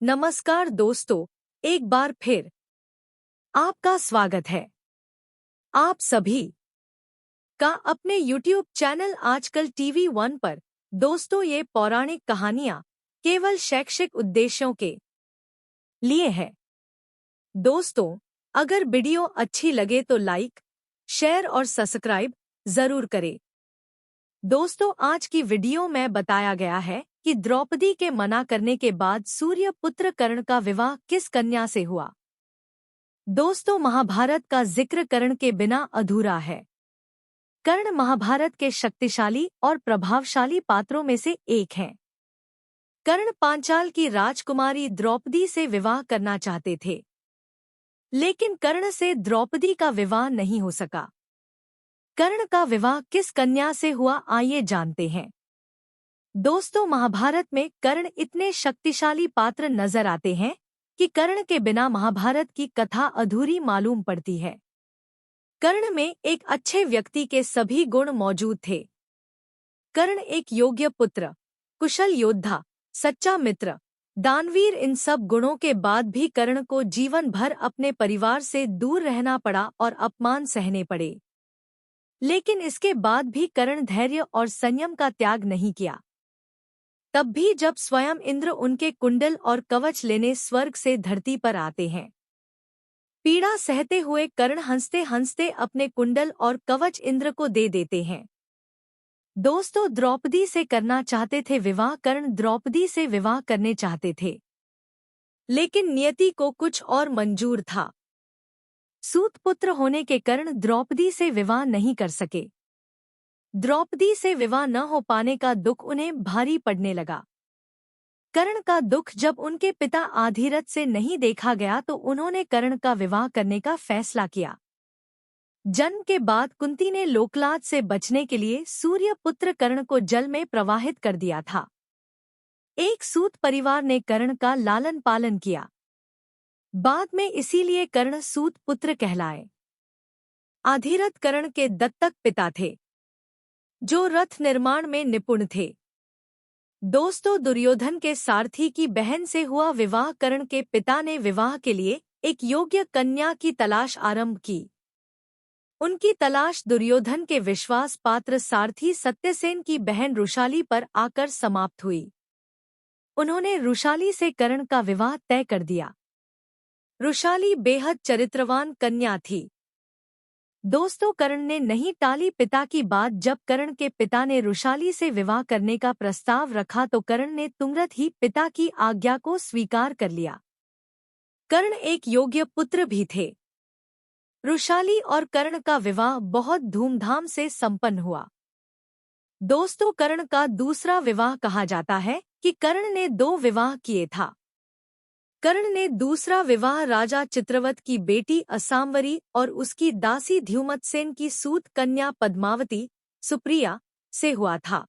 नमस्कार दोस्तों, एक बार फिर आपका स्वागत है। आप सभी का अपने YouTube चैनल आजकल टीवी 1 पर। दोस्तों, ये पौराणिक कहानियाँ केवल शैक्षिक उद्देश्यों के लिए है। दोस्तों, अगर वीडियो अच्छी लगे तो लाइक, शेयर और सब्सक्राइब जरूर करें। दोस्तों, आज की वीडियो में बताया गया है कि द्रौपदी के मना करने के बाद सूर्यपुत्र कर्ण का विवाह किस कन्या से हुआ। दोस्तों, महाभारत का जिक्र कर्ण के बिना अधूरा है। कर्ण महाभारत के शक्तिशाली और प्रभावशाली पात्रों में से एक हैं। कर्ण पांचाल की राजकुमारी द्रौपदी से विवाह करना चाहते थे, लेकिन कर्ण से द्रौपदी का विवाह नहीं हो सका। कर्ण का विवाह किस कन्या से हुआ, आइए जानते हैं। दोस्तों, महाभारत में कर्ण इतने शक्तिशाली पात्र नजर आते हैं कि कर्ण के बिना महाभारत की कथा अधूरी मालूम पड़ती है। कर्ण में एक अच्छे व्यक्ति के सभी गुण मौजूद थे। कर्ण एक योग्य पुत्र, कुशल योद्धा, सच्चा मित्र, दानवीर, इन सब गुणों के बाद भी कर्ण को जीवन भर अपने परिवार से दूर रहना पड़ा और अपमान सहने पड़े। लेकिन इसके बाद भी कर्ण धैर्य और संयम का त्याग नहीं किया। तब भी जब स्वयं इंद्र उनके कुंडल और कवच लेने स्वर्ग से धरती पर आते हैं, पीड़ा सहते हुए कर्ण हंसते हंसते अपने कुंडल और कवच इंद्र को दे देते हैं। दोस्तों, द्रौपदी से करना चाहते थे विवाह। कर्ण द्रौपदी से विवाह करने चाहते थे, लेकिन नियति को कुछ और मंजूर था। सूत पुत्र होने के कारण द्रौपदी से विवाह नहीं कर सके। द्रौपदी से विवाह न हो पाने का दुख उन्हें भारी पड़ने लगा। कर्ण का दुख जब उनके पिता आधीरथ से नहीं देखा गया तो उन्होंने कर्ण का विवाह करने का फैसला किया। जन्म के बाद कुंती ने लोकलाज से बचने के लिए सूर्यपुत्र कर्ण को जल में प्रवाहित कर दिया था। एक सूत परिवार ने कर्ण का लालन पालन किया। बाद में इसीलिए कर्ण सूत पुत्र कहलाए। आधीरथ कर्ण के दत्तक पिता थे, जो रथ निर्माण में निपुण थे। दोस्तों, दुर्योधन के सारथी की बहन से हुआ विवाह। कर्ण के पिता ने विवाह के लिए एक योग्य कन्या की तलाश आरंभ की। उनकी तलाश दुर्योधन के विश्वास पात्र सारथी सत्यसेन की बहन रुशाली पर आकर समाप्त हुई। उन्होंने रुशाली से कर्ण का विवाह तय कर दिया। रुशाली बेहद चरित्रवान कन्या थी। दोस्तों, कर्ण ने नहीं टाली पिता की बात। जब कर्ण के पिता ने रुशाली से विवाह करने का प्रस्ताव रखा तो कर्ण ने तुरंत ही पिता की आज्ञा को स्वीकार कर लिया। कर्ण एक योग्य पुत्र भी थे। रुशाली और कर्ण का विवाह बहुत धूमधाम से संपन्न हुआ। दोस्तों, कर्ण का दूसरा विवाह कहा जाता है कि कर्ण ने 2 विवाह किए था। कर्ण ने दूसरा विवाह राजा चित्रवत की बेटी असामवरी और उसकी दासी ध्युमतसेन की सूत कन्या पद्मावती सुप्रिया से हुआ था।